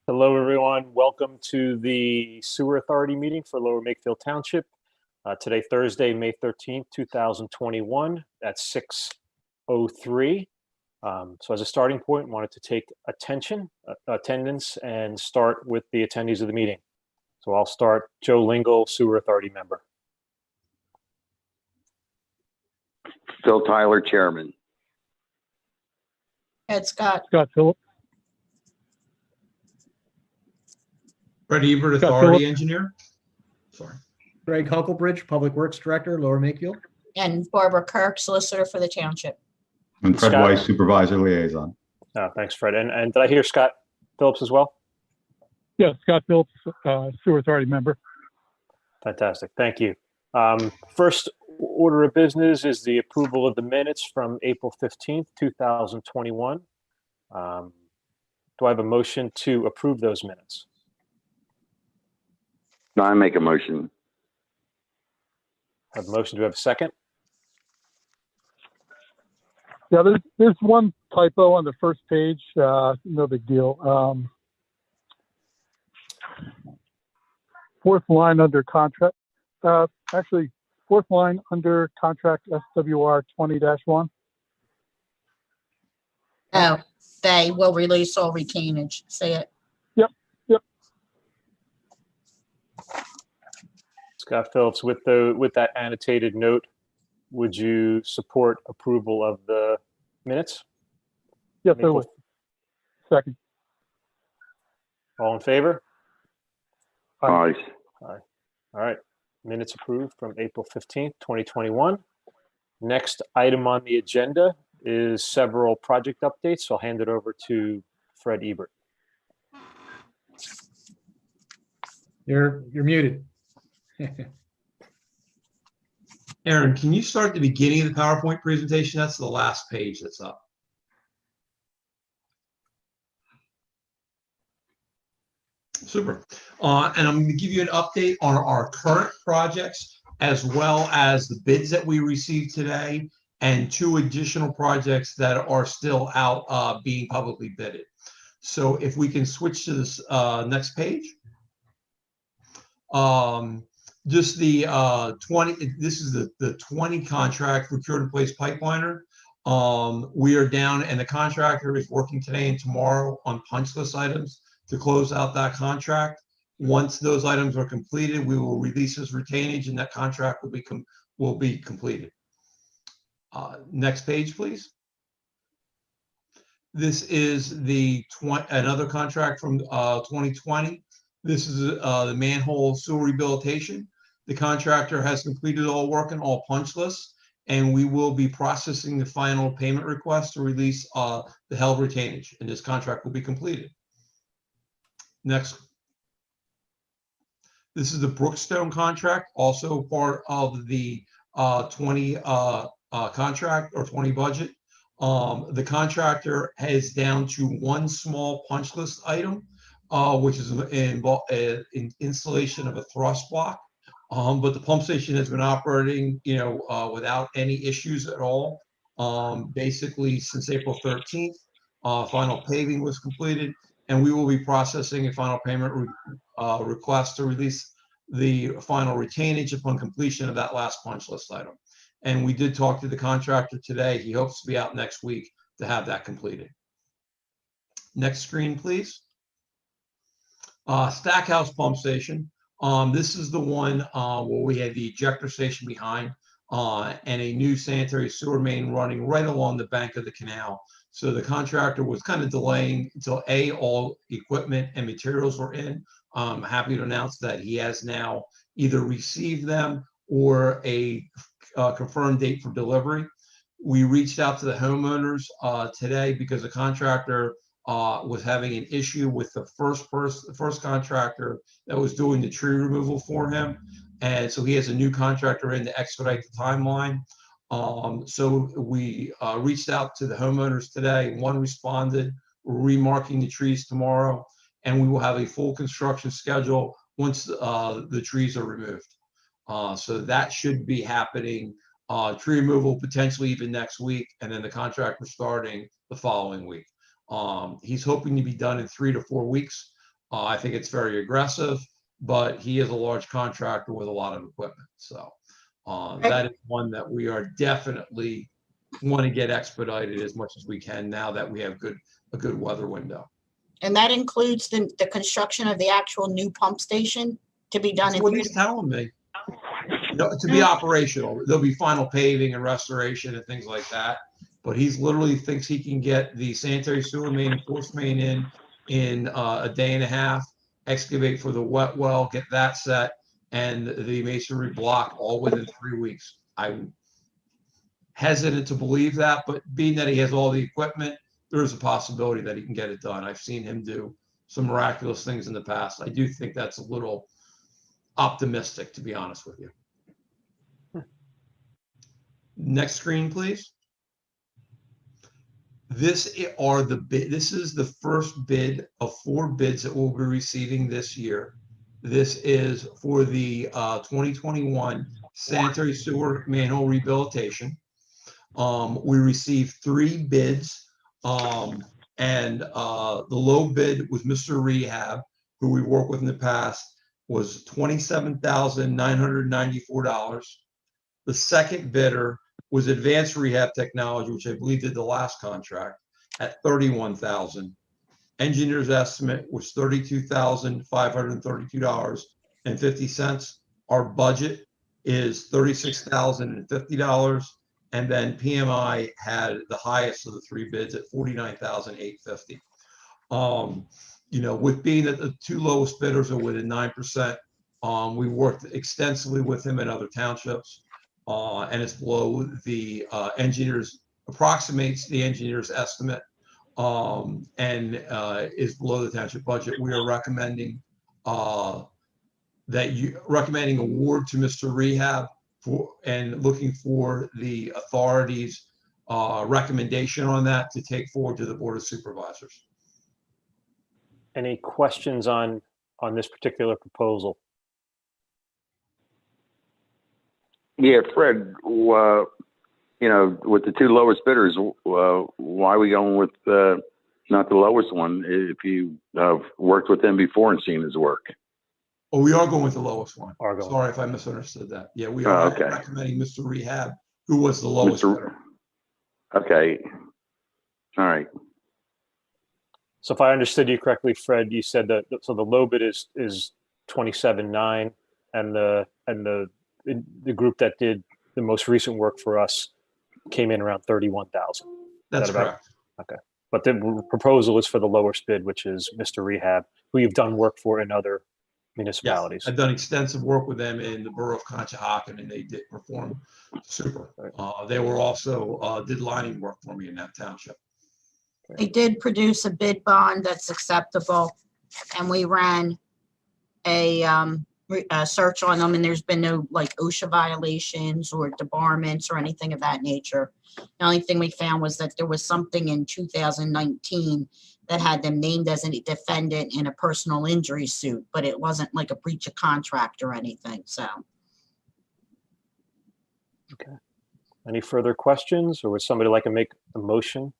Hello, everyone. Welcome to the Sewer Authority meeting for Lower Makefield Township. Today, Thursday, May 13th, 2021 at 6:03. So as a starting point, wanted to take attendance and start with the attendees of the meeting. So I'll start. Joe Lingle, Sewer Authority member. Phil Tyler, chairman. Ed Scott. Scott Phillips. Fred Ebert, authority engineer. Sorry. Greg Hucklebridge, Public Works Director, Lower Makefield. And Barbara Kirk, solicitor for the township. And Fred Scott. Weiss, supervisor liaison. Oh, thanks, Fred. And did I hear Scott Phillips as well? Yeah, Scott Phillips, Sewer Authority member. Fantastic. Thank you. First order of business is the approval of the minutes from April 15th, 2021. Do I have a motion to approve those minutes? No, I make a motion. I have a motion. Do I have a second? Yeah, there's one typo on the first page. No big deal. Fourth line under contract. Actually, fourth line under contract SWR 20-1. Oh, they will release all retainage. Say it. Yep. Scott Phillips, with that annotated note, would you support approval of the minutes? Yes, I would. Second. All in favor? Aye. All right. Minutes approved from April 15th, 2021. Next item on the agenda is several project updates. So I'll hand it over to Fred Ebert. You're muted. Aaron, can you start at the beginning of the PowerPoint presentation? That's the last page that's up. Super. And I'm going to give you an update on our current projects, as well as the bids that we received today, and 2 additional projects that are still out being publicly bidded. So if we can switch to this next page. Just the 20, this is the 20 contract procured in place pipeliner. We are down, and the contractor is working today and tomorrow on punch list items to close out that contract. Once those items are completed, we will release his retainage, and that contract will be completed. Next page, please. This is the another contract from 2020. This is the manhole sewer rehabilitation. The contractor has completed all work and all punch lists, and we will be processing the final payment request to release the held retainage, and this contract will be completed. Next. This is the brookstone contract, also part of the 20 contract or 20 budget. The contractor is down to 1 small punch list item, which is in installation of a thrust block. But the pump station has been operating, without any issues at all. Basically since April 13th, final paving was completed, and we will be processing a final payment request to release the final retainage upon completion of that last punch list item. And we did talk to the contractor today. He hopes to be out next week to have that completed. Next screen, please. Stackhouse pump station. This is the one where we had the ejector station behind and a new sanitary sewer main running right along the bank of the canal. So the contractor was kind of delaying until all equipment and materials were in. I'm happy to announce that he has now either received them or a confirmed date for delivery. We reached out to the homeowners today because the contractor was having an issue with the first contractor that was doing the tree removal for him. And so he has a new contractor in to expedite the timeline. So we reached out to the homeowners today. One responded. We're remarking the trees tomorrow, and we will have a full construction schedule once the trees are removed. So that should be happening. Tree removal potentially even next week, and then the contractor starting the following week. He's hoping to be done in 3 to 4 weeks. I think it's very aggressive, but he is a large contractor with a lot of equipment. So that is one that we are definitely want to get expedited as much as we can now that we have a good weather window. And that includes the construction of the actual new pump station to be done That's in what 3 he's telling me. To be operational, there'll be final paving and restoration and things like that. But he's literally thinks he can get the sanitary sewer main and force main in a day and a half, excavate for the wet well, get that set, and the masonry block all within 3 weeks. I'm hesitant to believe that, but being that he has all the equipment, there is a possibility that he can get it done. I've seen him do some miraculous things in the past. I do think that's a little optimistic, to be honest with you. Next screen, please. This is the first bid of 4 bids that we'll be receiving this year. This is for the 2021 sanitary sewer manhole rehabilitation. We received 3 bids, and the low bid was Mr. Rehab, who we worked with in the past, was $27,994. The second bidder was Advanced Rehab Technology, which I believe did the last contract, at $31,000. Engineer's estimate was $32,532.50. Our budget is $36,050. And then PMI had the highest of the 3 bids at $49,850. With being that the 2 lowest bidders are within 9%, we worked extensively with him in other townships, and it's below the approximates the engineer's estimate, and is below the township budget. We are recommending award to Mr. Rehab and looking for the authority's recommendation on that to take forward to the Board of Supervisors. Any questions on this particular proposal? Yeah, Fred, with the 2 lowest bidders, why are we going with not the lowest one if you have worked with him before and seen his work? Oh, we are going with the lowest one. Are going. Sorry if I misunderstood that. Yeah, we are recommending Mr. Rehab, who was the lowest bidder. Okay. All right. So if I understood you correctly, Fred, you said that so the low bid is 27.9, and the group that did the most recent work for us came in around 31,000. That's correct. Okay. But the proposal is for the lowest bid, which is Mr. Rehab, who you've done work for in other municipalities. Yes, I've done extensive work with them in the borough of Conshohocken, and they did perform super. They were also did lining work for me in that township. They did produce a bid bond that's acceptable, and we ran a search on them, and there's been no like OSHA violations or debarments or anything of that nature. The only thing we found was that there was something in 2019 that had them named as a defendant in a personal injury suit, but it wasn't like a breach of contract or anything, so. Okay. Any further questions, or would somebody like to make a motion?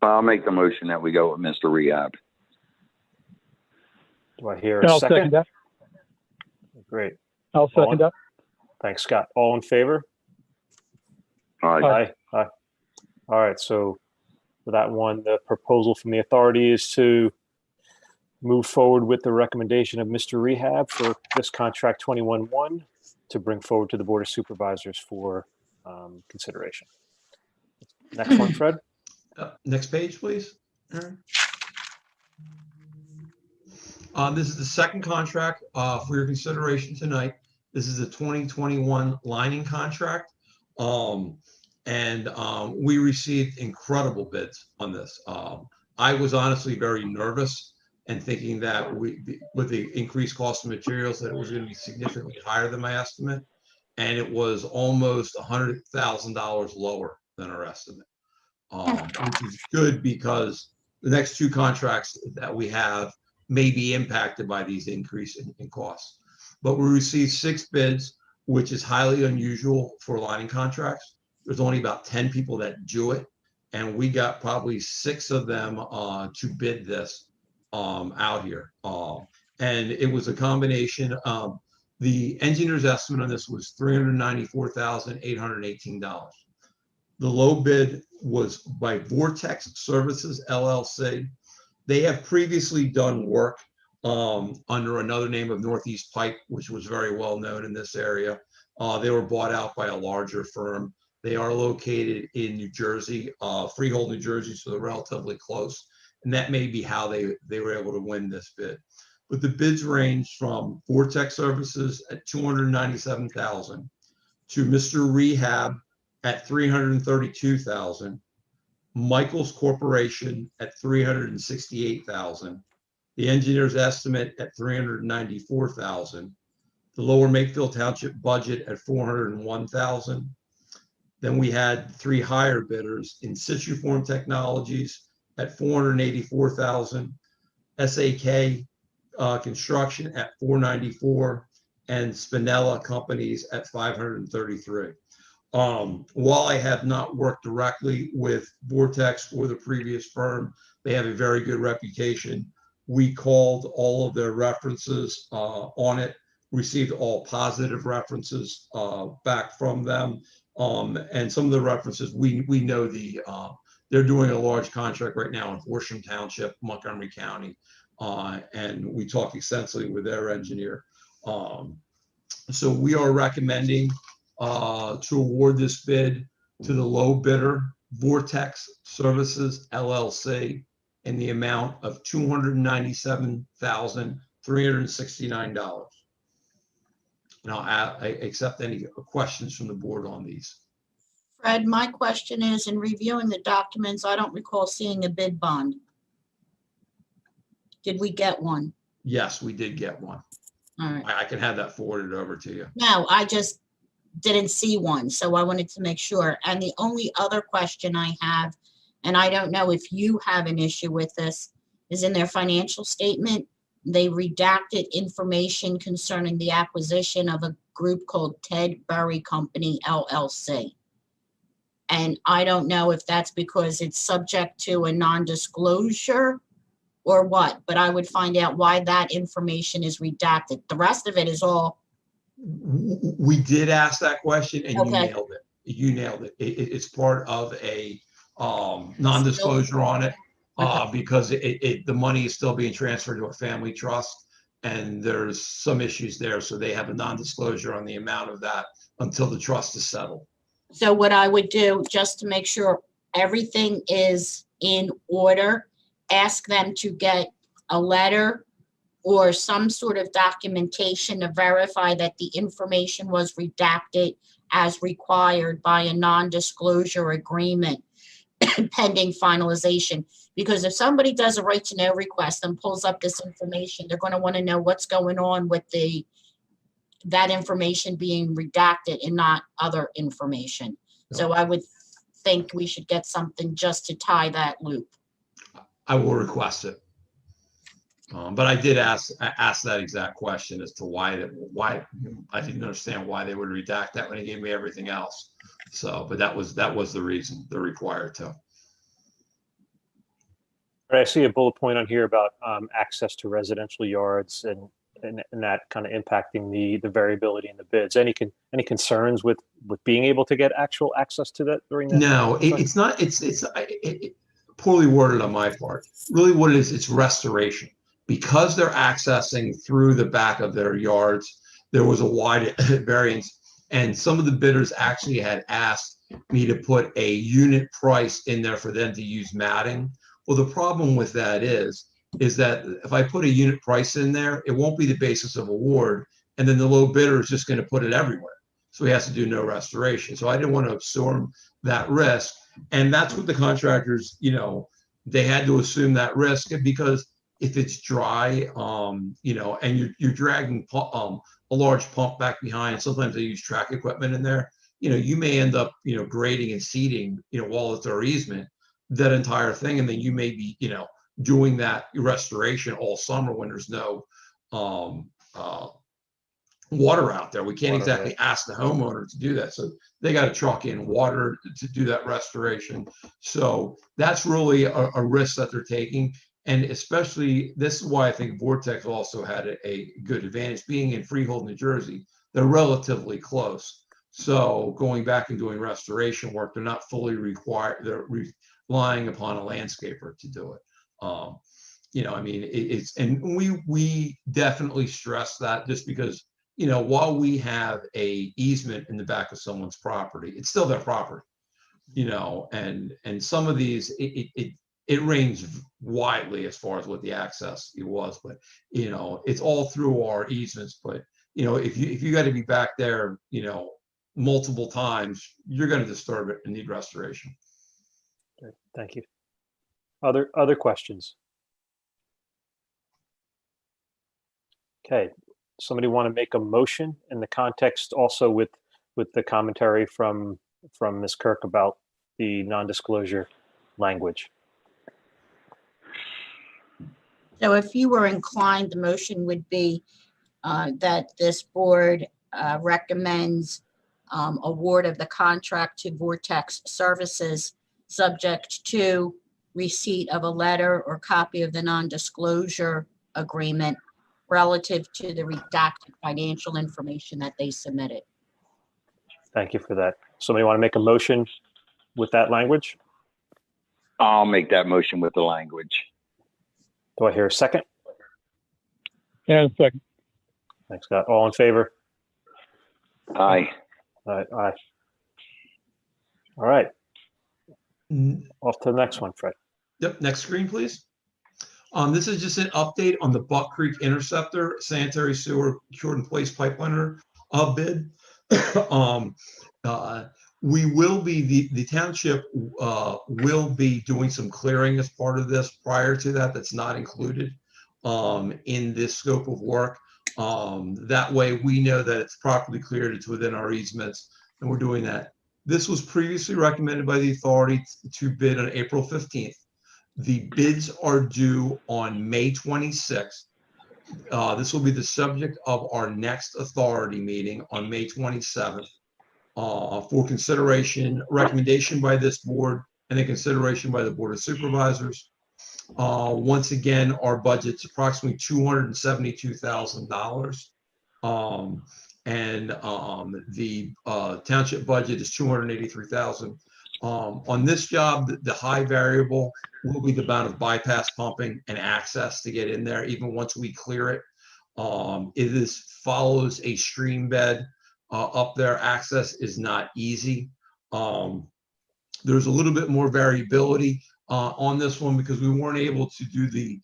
I'll make the motion that we go with Mr. Rehab. Do I hear And a I'll second second? that. Great. I'll second that. Thanks, Scott. All in favor? All right. Aye. All right, so for that one, the proposal from the authority is to move forward with the recommendation of Mr. Rehab for this contract 21-1 to bring forward to the Board of Supervisors for consideration. Next one, Fred. Next page, please. Aaron. This is the second contract for your consideration tonight. This is a 2021 lining contract. We received incredible bids on this. I was honestly very nervous and thinking that with the increased cost of materials, that it was going to be significantly higher than my estimate. And it was almost $100,000 lower than our estimate, which is good because the next 2 contracts that we have may be impacted by these increase in costs. But we received 6 bids, which is highly unusual for lining contracts. There's only about 10 people that do it, and we got probably 6 of them to bid this out here. And it was a combination of the engineer's estimate on this was $394,818. The low bid was by Vortex Services LLC. They have previously done work under another name of Northeast Pipe, which was very well known in this area. They were bought out by a larger firm. They are located in New Jersey, Freehold, New Jersey, so they're relatively close. And that may be how they were able to win this bid. But the bids range from Vortex Services at $297,000 to Mr. Rehab at $332,000, Michael's Corporation at $368,000, the engineer's estimate at $394,000, the Lower Makefield Township budget at $401,000. Then we had 3 higher bidders: In Situ Form Technologies at $484,000, SAK Construction at $494,000, and Spinella Companies at $533,000. While I have not worked directly with Vortex or the previous firm, they have a very good reputation. We called all of their references on it, received all positive references back from them. And some of the references, we know they're doing a large contract right now in Horsham Township, Montgomery County. And we talked extensively with their engineer. So we are recommending to award this bid to the low bidder, Vortex Services LLC, in the amount of $297,369. And I accept any questions from the board on these. Fred, my question is, in reviewing the documents, I don't recall seeing a bid bond. Did we get one? Yes, we did get one. All right. I can have that forwarded over to you. No, I just didn't see one, so I wanted to make sure. And the only other question I have, and I don't know if you have an issue with this, is in their financial statement, they redacted information concerning the acquisition of a group called Ted Berry Company, LLC. And I don't know if that's because it's subject to a non-disclosure or what, but I would find out why that information is redacted. The rest of it is all. We did ask that question, and Okay. you nailed it. You nailed it. It's part of a non-disclosure on it because the money is still being transferred to a family trust, and there's some issues there. So they have a non-disclosure on the amount of that until the trust is settled. So what I would do, just to make sure everything is in order, ask them to get a letter or some sort of documentation to verify that the information was redacted as required by a non-disclosure agreement pending finalization. Because if somebody does a right to know request and pulls up this information, they're going to want to know what's going on with that information being redacted and not other information. So I would think we should get something just to tie that loop. I will request it. But I did ask that exact question as to why I didn't understand why they would redact that when they gave me everything else. So, but that was the reason they're required to. I see a bullet point on here about access to residential yards and that kind of impacting the variability in the bids. Any concerns with being able to get actual access to that during that? No, it's not. It's poorly worded on my part. Really, what it is, it's restoration. Because they're accessing through the back of their yards, there was a wide variance, and some of the bidders actually had asked me to put a unit price in there for them to use matting. Well, the problem with that is that if I put a unit price in there, it won't be the basis of award, and then the low bidder is just going to put it everywhere. So he has to do no restoration. So I didn't want to absorb that risk, and that's what the contractors, they had to assume that risk, because if it's dry, and you're dragging a large pump back behind, sometimes they use track equipment in there, you may end up, grading and seeding, while it's our easement, that entire thing. And then you may be, doing that restoration all summer when there's no water out there. We can't Water, exactly right. ask the homeowner to do that. So they got to truck in water to do that restoration. So that's really a risk that they're taking. And especially, this is why I think Vortex also had a good advantage. Being in Freehold, New Jersey, they're relatively close. So going back and doing restoration work, they're not fully required. They're relying upon a landscaper to do it. You know, I mean, and we definitely stress that, just because, you know, while we have a easement in the back of someone's property, it's still their property, you know, and some of these, it ranged widely as far as what the access it was, but, you know, it's all through our easements. But, you know, if you got to be back there, you know, multiple times, you're going to disturb it and need restoration. Okay, thank you. Other questions? Okay, somebody want to make a motion in the context also with the commentary from Ms. Kirk about the non-disclosure language? So if you were inclined, the motion would be that this board recommends award of the contract to Vortex Services, subject to receipt of a letter or copy of the non-disclosure agreement relative to the redacted financial information that they submitted. Thank you for that. Somebody want to make a motion with that language? I'll make that motion with the language. Do I hear a second? And a second. Thanks, Scott. All in favor? Aye. Aye. All right, Mm, off to the next one, Fred. Yep, next screen, please. This is just an update on the Buck Creek Interceptor sanitary sewer cured in place pipeline bid. We will be, the township will be doing some clearing as part of this. Prior to that, that's not included in this scope of work. That way we know that it's properly cleared, it's within our easements, and we're doing that. This was previously recommended by the authority to bid on April 15th. The bids are due on May 26th. This will be the subject of our next authority meeting on May 27th for consideration, recommendation by this board, and then consideration by the Board of Supervisors. Once again, our budget's approximately $272,000. And the township budget is $283,000. On this job, the high variable will be the amount of bypass pumping and access to get in there, even once we clear it. It follows a stream bed up there. Access is not easy. There's a little bit more variability on this one because we weren't able to do the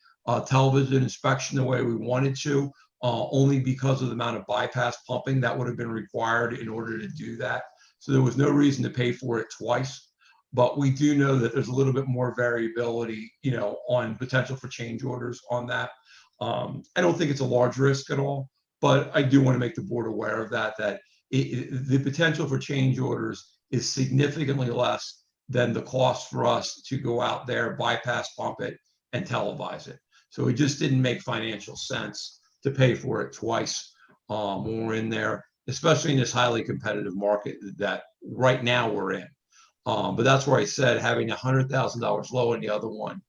television inspection the way we wanted to, only because of the amount of bypass pumping that would have been required in order to do that. So there was no reason to pay for it twice. But we do know that there's a little bit more variability, you know, on potential for change orders on that. I don't think it's a large risk at all, but I do want to make the board aware of that, the potential for change orders is significantly less than the cost for us to go out there, bypass pump it, and televise it. So it just didn't make financial sense to pay for it twice when we're in there, especially in this highly competitive market that right now we're in. But that's where I said having $100,000 low in the other one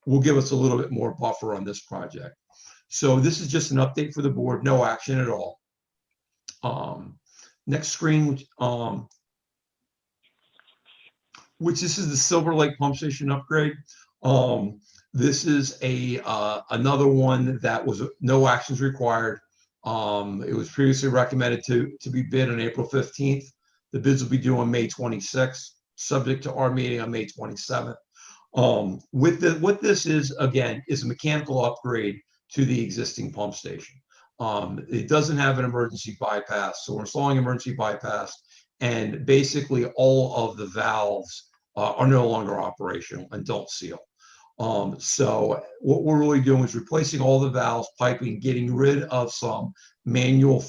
will give us a little bit more buffer on this project. So this is just an update for the board, no action at all. Next screen, which this is the Silver Lake Pump Station upgrade. This is another one that was no actions required. It was previously recommended to be bid on April 15th. The bids will be due on May 26th, subject to our meeting on May 27th. What this is, again, is a mechanical upgrade to the existing pump station. It doesn't have an emergency bypass, so we're installing emergency bypass, and basically all of the valves are no longer operational and don't seal. So what we're really doing is replacing all the valves, piping, getting rid of some manual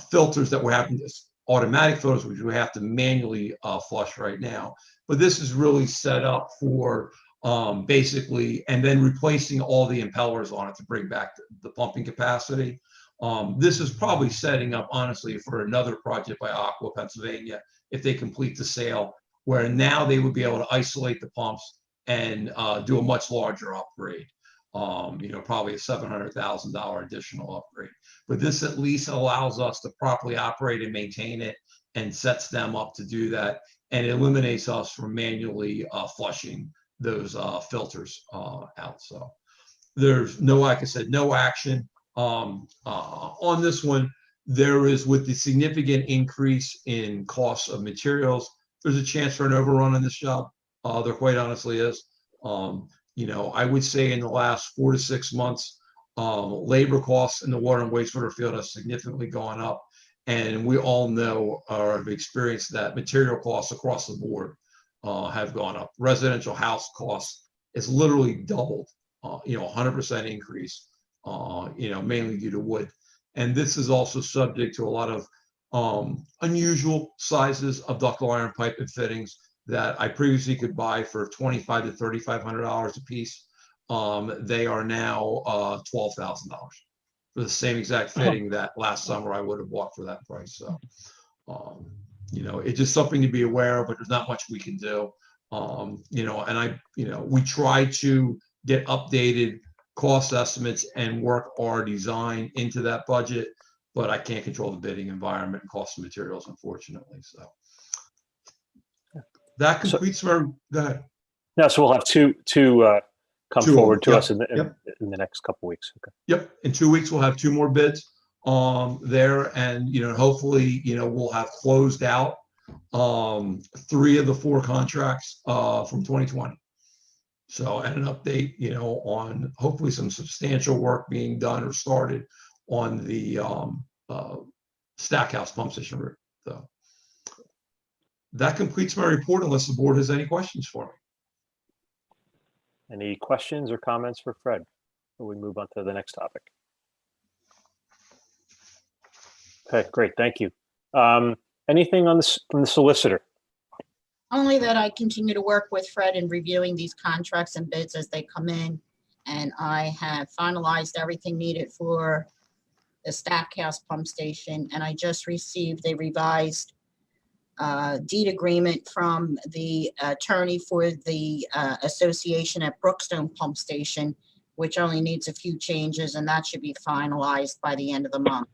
filters that we're having, automatic filters, which we have to manually flush right now. But this is really set up for basically, and then replacing all the impellers on it to bring back the pumping capacity. This is probably setting up, honestly, for another project by Aqua Pennsylvania, if they complete the sale, where now they would be able to isolate the pumps and do a much larger upgrade. Probably a $700,000 additional upgrade. But this at least allows us to properly operate and maintain it, and sets them up to do that, and eliminates us from manually flushing those filters out. So there's no, like I said, no action on this one. There is, with the significant increase in costs of materials, there's a chance for an overrun on this job. There quite honestly is. I would say in the last 4 to 6 months, labor costs in the water and wastewater field have significantly gone up. And we all know or have experienced that material costs across the board have gone up. Residential house costs is literally doubled, 100% increase, mainly due to wood. And this is also subject to a lot of unusual sizes of ductile iron pipe and fittings that I previously could buy for $2,500 to $3,500 a piece. They are now $12,000 for the same exact fitting that last summer I would have bought for that price. So, it's just something to be aware of, but there's not much we can do. We try to get updated cost estimates and work our design into that budget, but I can't control the bidding environment and cost of materials, unfortunately. So that completes our, go ahead. Yeah, so we'll have two come Two of forward to them, us in yep. the next couple weeks. Okay. Yep, in 2 weeks, we'll have 2 more bids there, and hopefully, we'll have closed out 3 of the 4 contracts from 2020. So, and an update, on hopefully some substantial work being done or started on the Stackhouse pump station route. So that completes my report, unless the board has any questions for me. Any questions or comments for Fred before we move on to the next topic? Okay, great, thank you. Anything on this from the solicitor? Only that I continue to work with Fred in reviewing these contracts and bids as they come in. And I have finalized everything needed for the Stackhouse pump station. And I just received a revised deed agreement from the attorney for the association at Brookstone pump station, which only needs a few changes, and that should be finalized by the end of the month.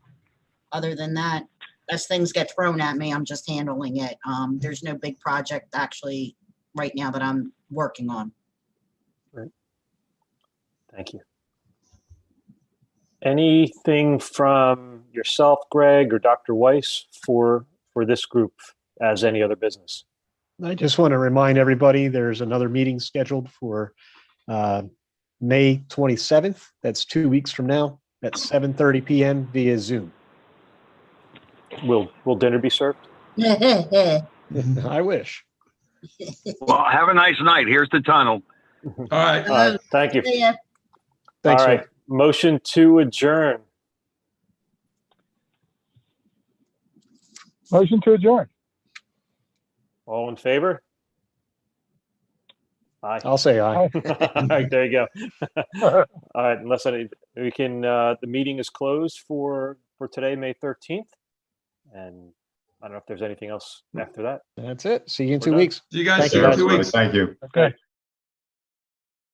Other than that, as things get thrown at me, I'm just handling it. There's no big project actually right now that I'm working on. Right. Thank you. Anything from yourself, Greg, or Dr. Weiss for this group as any other business? I just want to remind everybody, there's another meeting scheduled for May 27th. That's 2 weeks from now at 7:30 p.m. via Zoom. Will dinner be served? I wish. Well, have a nice night. Here's the tunnel. All right. Thank you. Yeah. Thanks, All sir. right, motion to adjourn. Motion to adjourn. All in favor? Aye. I'll say aye. All right, there you go. All right, unless we can, the meeting is closed for today, May 13th. And I don't know if there's anything else after that. That's it. See you in We're 2 done. weeks. See you guys Thank you, soon in guys. 2 weeks. Thank you. Okay.